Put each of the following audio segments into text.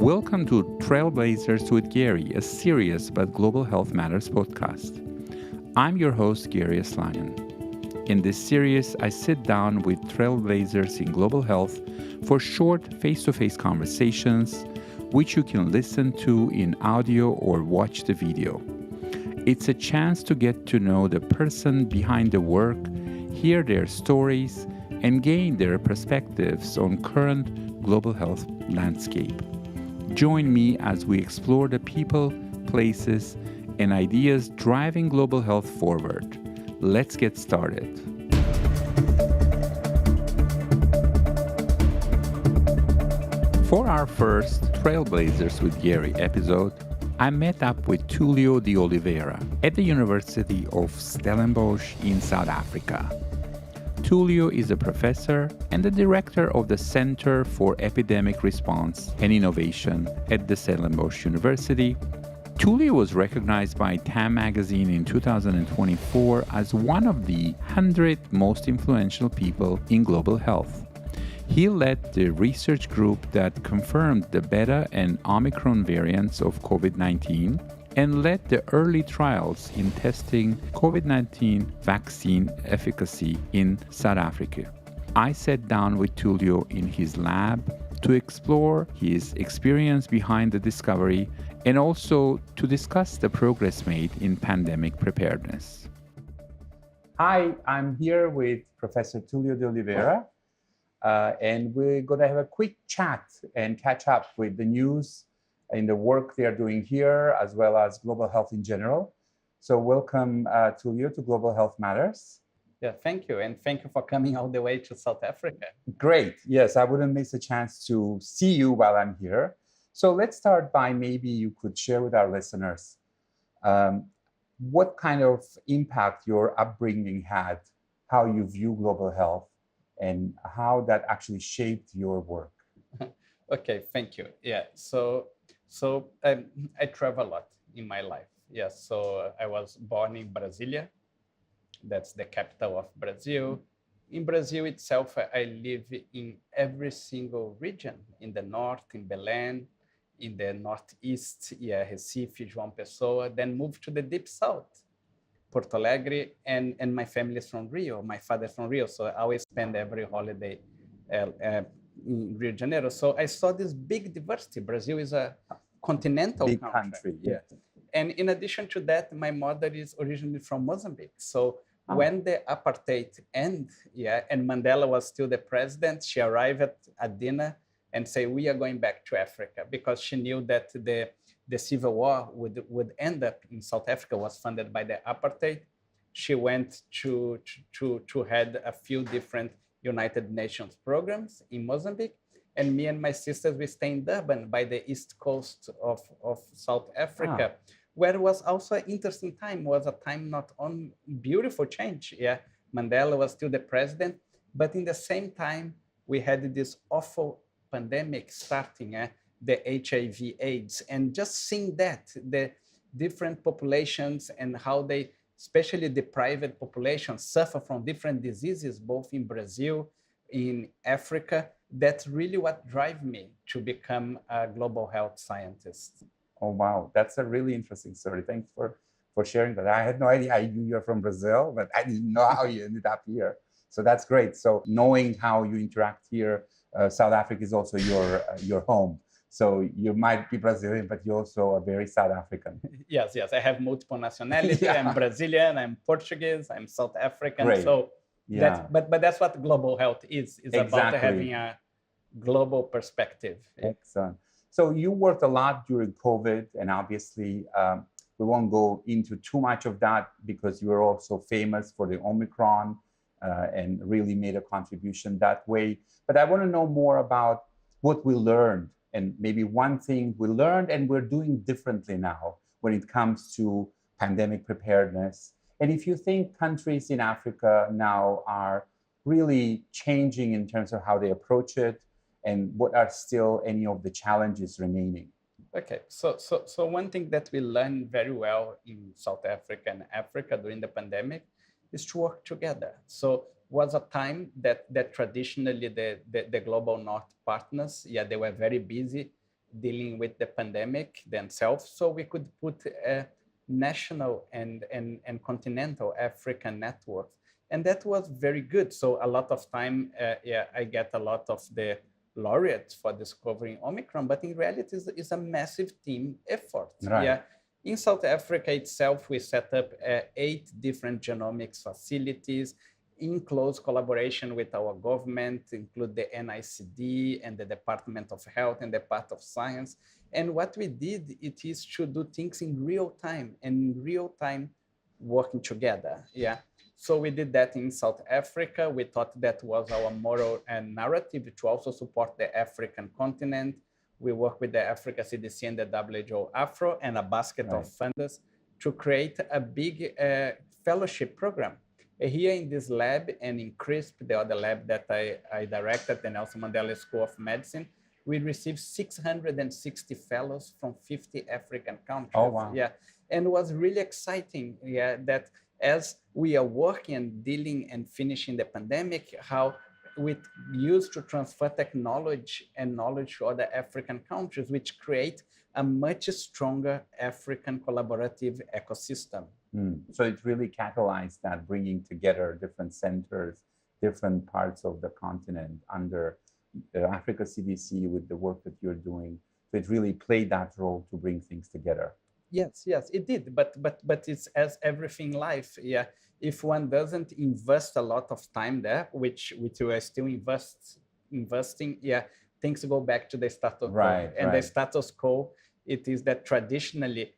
Welcome to Trailblazers with Garry, a serious but global health matters podcast. I'm your host, Garry Aslanyan. In this series, I sit down with trailblazers in global health for short face-to-face conversations, which you can listen to in audio or watch the video. It's a chance to get to know the person behind the work, hear their stories, and gain their perspectives on current global health landscape. Join me as we explore the people, places, and ideas driving global health forward. Let's get started. For our first Trailblazers with Garry episode, I met up with Tulio de Oliveira at the University of Stellenbosch in South Africa. Tulio is a professor and the director of the Center for Epidemic Response and Innovation at the Stellenbosch University. Tulio was recognized by Time magazine in 2024 as one of the 100 most influential people in global health. He led the research group that confirmed the Beta and Omicron variants of COVID-19 and led the early trials in testing COVID-19 vaccine efficacy in South Africa. I sat down with Tulio in his lab to explore his experience behind the discovery and also to discuss the progress made in pandemic preparedness. Hi, I'm here with Professor Tulio de Oliveira, and we're going to have a quick chat and catch up with the news in the work they are doing here, as well as global health in general. So welcome, Tulio, to Global Health Matters. Yeah, thank you. And thank you for coming all the way to South Africa. Great. Yes, I wouldn't miss a chance to see you while I'm here. So let's start by maybe you could share with our listeners what kind of impact your upbringing had, how you view global health, and how that actually shaped your work. Okay, thank you. Yeah, so I travel a lot in my life. Yes, so I was born in Brasilia. That's the capital of Brazil. In Brazil itself, I live in every single region, in the north, in Belém, in the northeast, Recife, João Pessoa, then moved to the deep south, Porto Alegre, and my family is from Rio. My father is from Rio, so I always spend every holiday in Rio de Janeiro. So I saw this big diversity. Brazil is a continental Big country, yeah. And in addition to that, my mother is originally from Mozambique. So when the apartheid ended, and Mandela was still the president, she arrived at a dinner and said, we are going back to Africa, because she knew that the civil war would end up in South Africa, was funded by the apartheid. She went to head a few different United Nations programs in Mozambique. And me and my sisters, we stay in Durban by the east coast of South Africa, where it was also an interesting time. It was a time not on beautiful change. Yeah, Mandela was still the president, but in the same time, we had this awful pandemic starting, the HIV/AIDS, and just seeing that, the different populations and how they, especially the private population, suffer from different diseases, both in Brazil, in Africa. That's really what drive me to become a global health scientist. Oh, wow. That's a really interesting story. Thanks for sharing that. I had no idea. I knew you're from Brazil, but I didn't know how you ended up here. So that's great. So knowing how you interact here, South Africa is also your home. So you might be Brazilian, but you also are very South African. Yes. I have multiple nationalities. Yeah. I'm Brazilian, I'm Portuguese, I'm South African. Great. So but that's what global health is. It's Exactly. about having a global perspective. Excellent. So you worked a lot during COVID, and obviously we won't go into too much of that because you were also famous for the Omicron and really made a contribution that way. But I want to know more about what we learned, and maybe one thing we learned and we're doing differently now when it comes to pandemic preparedness. And if you think countries in Africa now are really changing in terms of how they approach it, and what are still any of the challenges remaining? Okay, so one thing that we learned very well in South Africa and Africa during the pandemic is to work together. So was a time that traditionally the global North partners, they were very busy dealing with the pandemic themselves, so we could put national and continental African networks. And that was very good. So a lot of time, I get a lot of the laureates for discovering Omicron, but in reality, it's a massive team effort. Right. Yeah. In South Africa itself, we set up 8 different genomics facilities in close collaboration with our government, include the NICD and the Department of Health and the Department of Science. And what we did, it is to do things in real time and in real time working together. Yeah. So we did that in South Africa. We thought that was our moral and narrative to also support the African continent. We work with the Africa CDC and the WHO Afro and a basket of funders to create a big fellowship program. Here in this lab and in CRISP, the other lab that I directed, the Nelson Mandela School of Medicine, we received 660 fellows from 50 African countries. Oh, wow. Yeah, and it was really exciting, that as we are working and dealing and finishing the pandemic, how we use to transfer technology and knowledge to other African countries, which create a much stronger African collaborative ecosystem. So it really catalyzed that, bringing together different centers, different parts of the continent under the Africa CDC with the work that you're doing. So it really played that role to bring things together. Yes, it did. But it's as everything in life. Yeah, if one doesn't invest a lot of time there, which we are still investing, things go back to the status quo. And the status quo, it is that traditionally,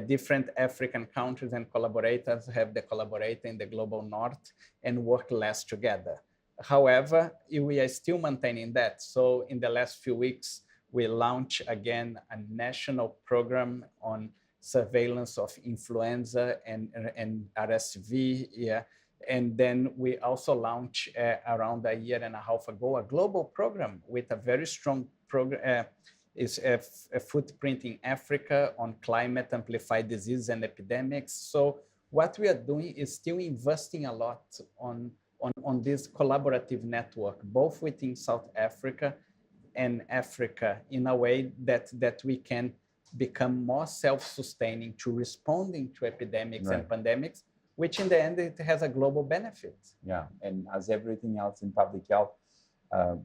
different African countries and collaborators have the collaborator in the global north and work less together. However, we are still maintaining that. So in the last few weeks, we launched again a national program on surveillance of influenza and RSV. Yeah. And then we also launched around a year and a half ago a global program with a very strong program. Is a footprint in Africa on climate amplified disease and epidemics. So what we are doing is still investing a lot on this collaborative network, both within South Africa and Africa, in a way that we can become more self-sustaining to responding to epidemics and pandemics, which in the end, it has a global benefit. Yeah, and as everything else in public health,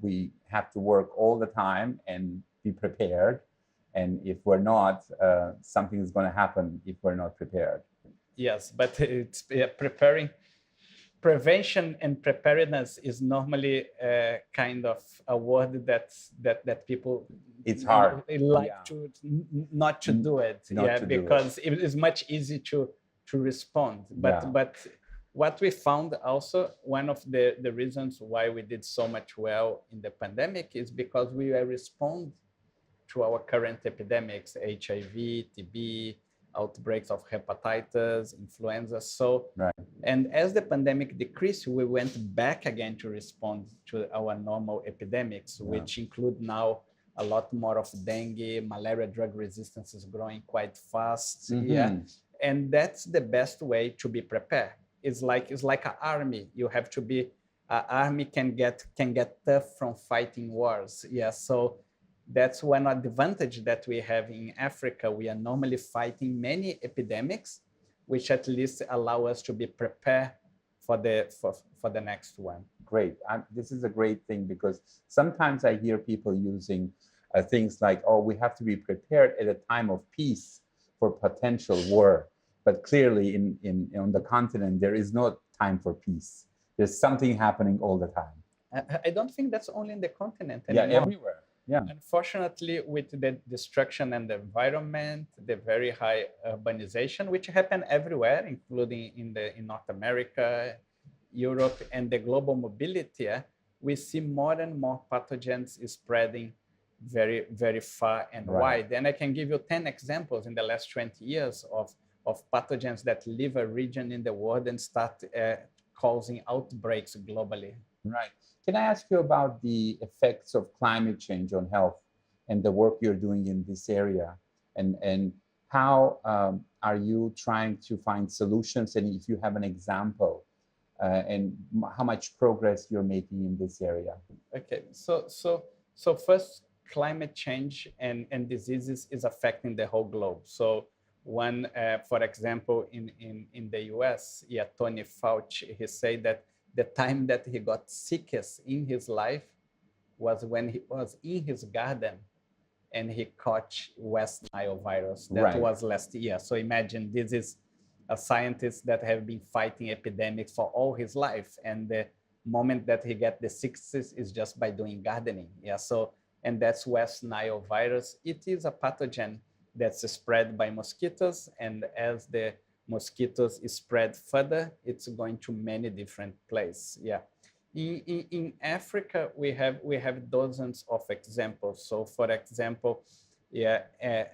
we have to work all the time and be prepared. And if we're not, something is going to happen if we're not prepared. Yes, but it's preparing. Prevention and preparedness is normally kind of a word that people it's hard like to not to do it, because it is much easier to respond. But what we found also, one of the reasons why we did so much well in the pandemic is because we were responding to our current epidemics, HIV, TB, outbreaks of hepatitis, influenza. So, and as the pandemic decreased, we went back again to respond to our normal epidemics, which include now a lot more of dengue, malaria drug resistance is growing quite fast. And that's the best way to be prepared. It's like an army. You have to be, an army can get tough from fighting wars. So that's one advantage that we have in Africa. We are normally fighting many epidemics, which at least allow us to be prepared for the next one. Great. This is a great thing, because sometimes I hear people using things like, oh, we have to be prepared at a time of peace for potential war. But clearly on the continent, there is no time for peace. There's something happening all the time. I don't think that's only in the continent anymore. Yeah, everywhere. Yeah. Unfortunately, with the destruction and the environment, the very high urbanization, which happened everywhere, including in North America, Europe, and the global mobility, we see more and more pathogens spreading very, very far and wide. And I can give you 10 examples in the last 20 years of pathogens that leave a region in the world and start causing outbreaks globally. Right. Can I ask you about the effects of climate change on health and the work you're doing in this area? And how are you trying to find solutions? And if you have an example, and how much progress you're making in this area? Okay, so first, climate change and diseases is affecting the whole globe. So one, for example, in the US, yeah, Tony Fauci, he said that the time that he got sickest in his life was when he was in his garden and he caught West Nile virus. That was last year. So imagine this is a scientist that have been fighting epidemics for all his life. And the moment that he get the sickness is just by doing gardening. Yeah. So, and that's West Nile virus. It is a pathogen that's spread by mosquitoes. And as the mosquitoes spread further, it's going to many different places. Yeah. In Africa, we have dozens of examples. So, for example, yeah,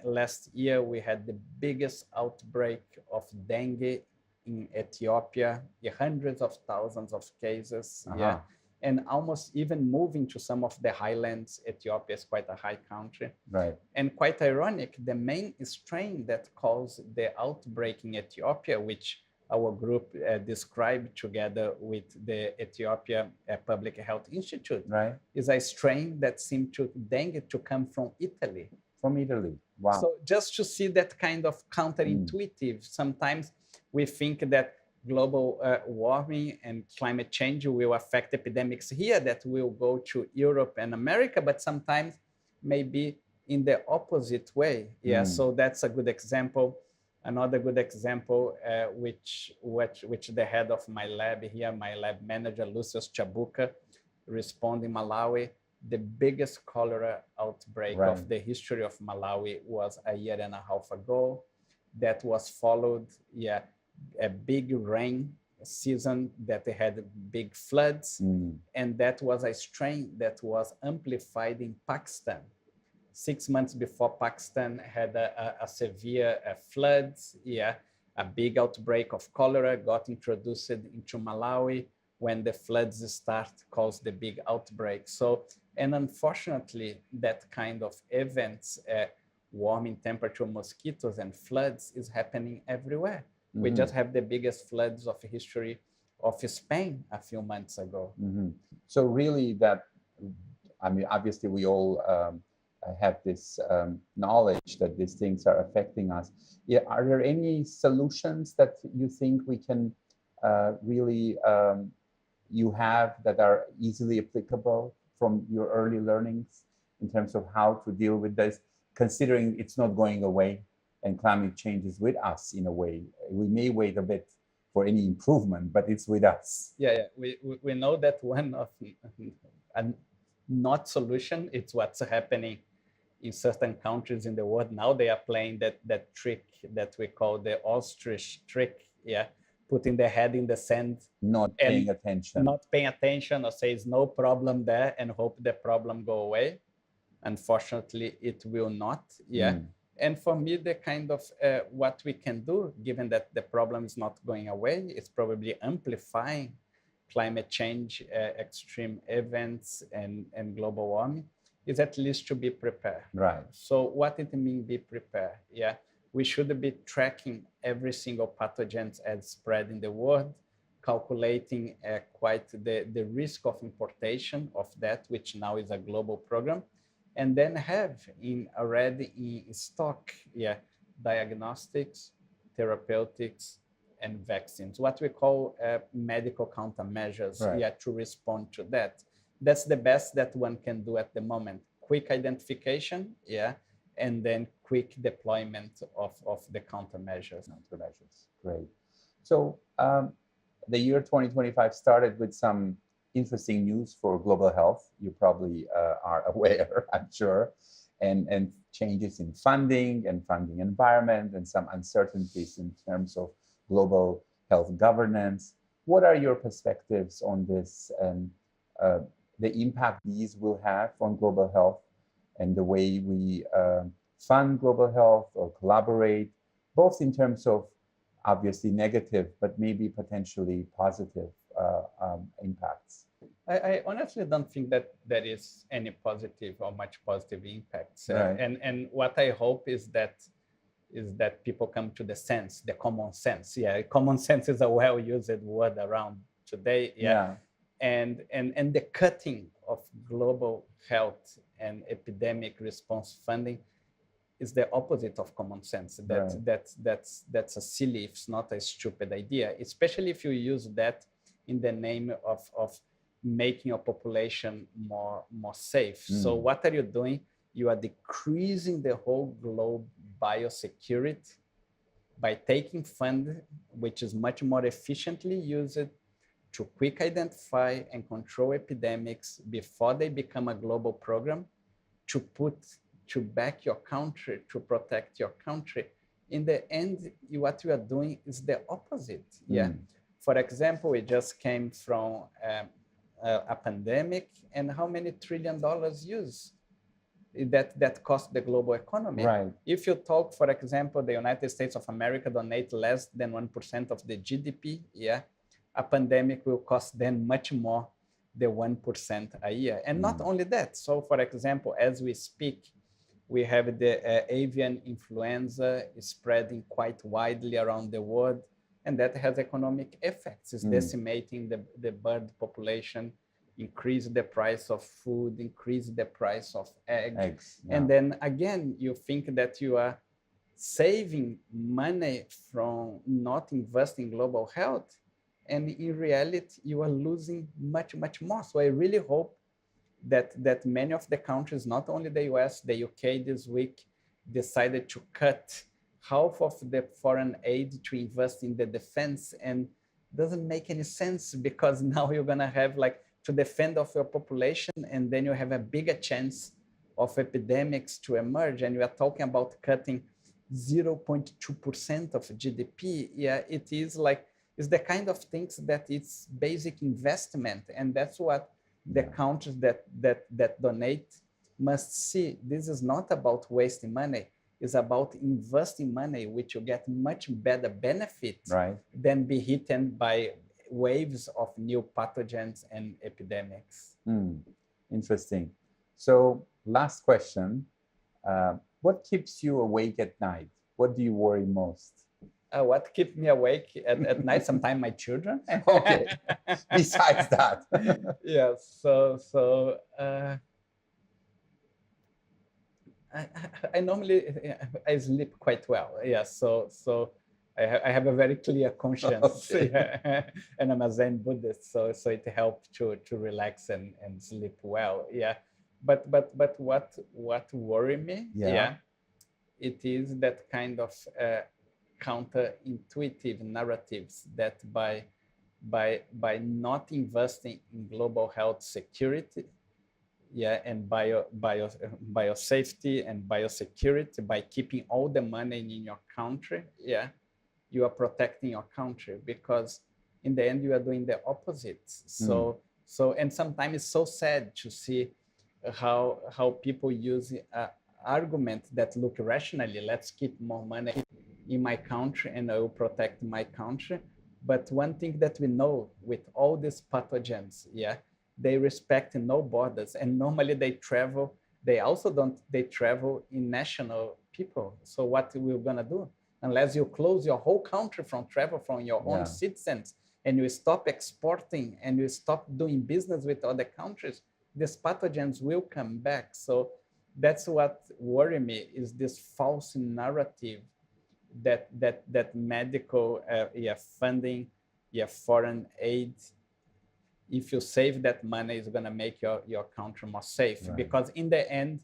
last year we had the biggest outbreak of dengue in Ethiopia, hundreds of thousands of cases. Yeah, and almost even moving to some of the highlands. Ethiopia is quite a high country. Right. And quite ironic, the main strain that caused the outbreak in Ethiopia, which our group described together with the Ethiopia Public Health Institute, is a strain that seemed to dengue to come from Italy. From Italy, wow. So just to see that kind of counterintuitive, sometimes we think that global warming and climate change will affect epidemics here that will go to Europe and America, but sometimes maybe in the opposite way. Yeah, so that's a good example. Another good example, which the head of my lab here, my lab manager, Lucius Chabuca, responded in Malawi. The biggest cholera outbreak of the history of Malawi was a year and a half ago. That was followed, yeah, a big rain season that they had big floods. And that was a strain that was amplified in Pakistan. 6 months before Pakistan had a severe flood, yeah, a big outbreak of cholera got introduced into Malawi. When the floods start, caused the big outbreak. So, and unfortunately, that kind of events, warming temperature, mosquitoes and floods is happening everywhere. We just have the biggest floods of history of Spain a few months ago. So really that, I mean, obviously we all have this knowledge that these things are affecting us. Yeah, are there any solutions that you think we can really you have that are easily applicable from your early learnings in terms of how to deal with this, considering it's not going away and climate change is with us in a way? We may wait a bit for any improvement, but it's with us. Yeah. We know that one of a not solution, it's what's happening in certain countries in the world. Now they are playing that trick that we call the ostrich trick, yeah, putting their head in the sand, not paying attention, or says no problem there and hope the problem go away. Unfortunately, it will not. Yeah. And for me, the kind of what we can do, given that the problem is not going away, it's probably amplifying climate change, extreme events, and global warming, is at least to be prepared. Right. So what it means be prepared? Yeah. We should be tracking every single pathogens as spread in the world, calculating quite the risk of importation of that, which now is a global program, and then have already in stock, yeah, diagnostics, therapeutics, and vaccines, what we call medical countermeasures, yeah, to respond to that. That's the best that one can do at the moment. Quick identification, yeah, and then quick deployment of the countermeasures. Great. So the year 2025 started with some interesting news for global health. You probably are aware, I'm sure, and changes in funding and funding environment and some uncertainties in terms of global health governance. What are your perspectives on this and the impact these will have on global health and the way we fund global health or collaborate, both in terms of obviously negative, but maybe potentially positive impacts? I honestly don't think that there is any positive or much positive impacts. And what I hope is that people come to the common sense. Yeah, common sense is a well-used word around today. Yeah. And the cutting of global health and epidemic response funding is the opposite of common sense. That's a silly, if not a stupid idea, especially if you use that in the name of making a population more safe. So what are you doing? You are decreasing the whole globe biosecurity by taking fund, which is much more efficiently used to quick identify and control epidemics before they become a global program, to back your country, to protect your country. In the end, what you are doing is the opposite. Yeah. For example, we just came from a pandemic, and how many $1 trillion used that cost the global economy. Right. If you talk, for example, the United States of America donate less than 1% of the GDP, yeah, a pandemic will cost them much more than 1% a year. And not only that, so for example, as we speak, we have the avian influenza spreading quite widely around the world, and that has economic effects. It's decimating the bird population, increase the price of food, increase the price of eggs. Yeah. And then again, you think that you are saving money from not investing in global health, and in reality, you are losing much, much more. So I really hope that many of the countries, not only the US, the UK this week, decided to cut half of the foreign aid to invest in the defense, and doesn't make any sense, because now you're gonna have like to defend of your population, and then you have a bigger chance of epidemics to emerge, and we are talking about cutting 0.2% of GDP. Yeah, it is like, it's the kind of things that it's basic investment, and that's what the countries that donate must see. This is not about wasting money, it's about investing money, which you get much better benefit than be hit by waves of new pathogens and epidemics. Interesting. So last question, what keeps you awake at night? What do you worry most? What keeps me awake at night? Sometimes my children. Okay. Besides that. Yes. So I normally I sleep quite well. Yes. So I have a very clear conscience. Okay. Yeah. And I'm a Zen Buddhist, so it helps to relax and sleep well. Yeah. But what worry me? Yeah. It is that kind of counterintuitive narratives that by not investing in global health security, yeah, and biosafety and biosecurity, by keeping all the money in your country, yeah, you are protecting your country, because in the end you are doing the opposite. So and sometimes it's so sad to see how people use arguments that look rationally. Let's keep more money in my country and I will protect my country. But one thing that we know with all these pathogens, yeah, they respect no borders, and normally they travel. They travel in national people. So what we're gonna do? Unless you close your whole country from travel from your own citizens, and you stop exporting and you stop doing business with other countries, these pathogens will come back. So that's what worries me, is this false narrative that medical funding, foreign aid, if you save that money, is going to make your country more safe. Right. Because in the end,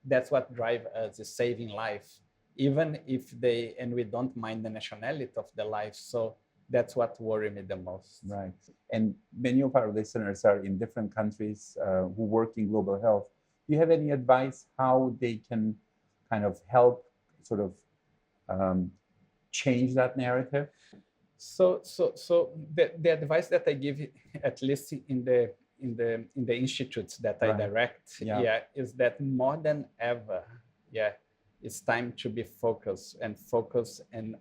that's what drives us, is saving life, even if and we don't mind the nationality of the life. So that's what worries me the most. Right. And many of our listeners are in different countries who work in global health. Do you have any advice how they can kind of help sort of change that narrative? So the advice that I give, at least in the institutes that I direct, is that more than ever, it's time to be focused and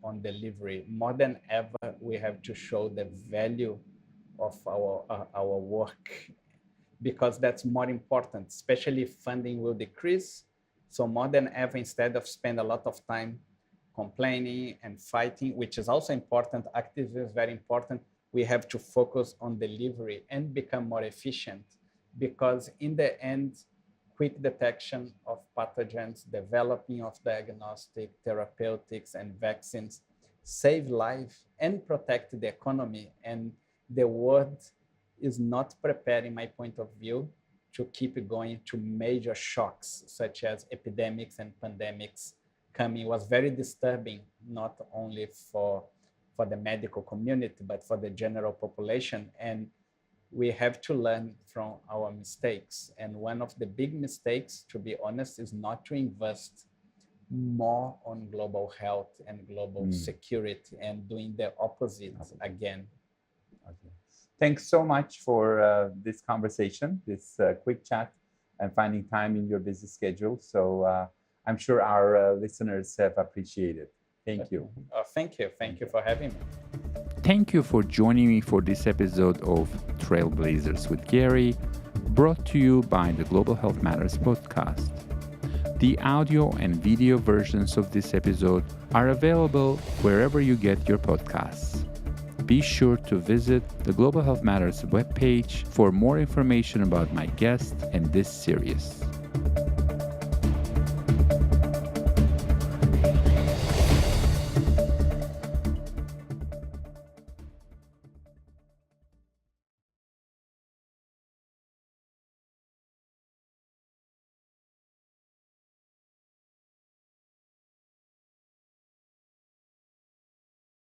on delivery. More than ever, we have to show the value of our work, because that's more important, especially if funding will decrease. So more than ever, instead of spend a lot of time complaining and fighting, which is also important, activism is very important, we have to focus on delivery and become more efficient. Because in the end, quick detection of pathogens, developing of diagnostic, therapeutics, and vaccines, save life and protect the economy. And the world is not prepared, in my point of view, to keep going to major shocks, such as epidemics and pandemics coming. It was very disturbing, not only for the medical community, but for the general population. And we have to learn from our mistakes. And one of the big mistakes, to be honest, is not to invest more on global health and global security and doing the opposite again. Okay. Thanks so much for this conversation, this quick chat, and finding time in your busy schedule. So I'm sure our listeners have appreciated. Thank you. Thank you. Thank you for having me. Thank you for joining me for this episode of Trailblazers with Garry, brought to you by the Global Health Matters podcast. The audio and video versions of this episode are available wherever you get your podcasts. Be sure to visit the Global Health Matters webpage for more information about my guest and this series.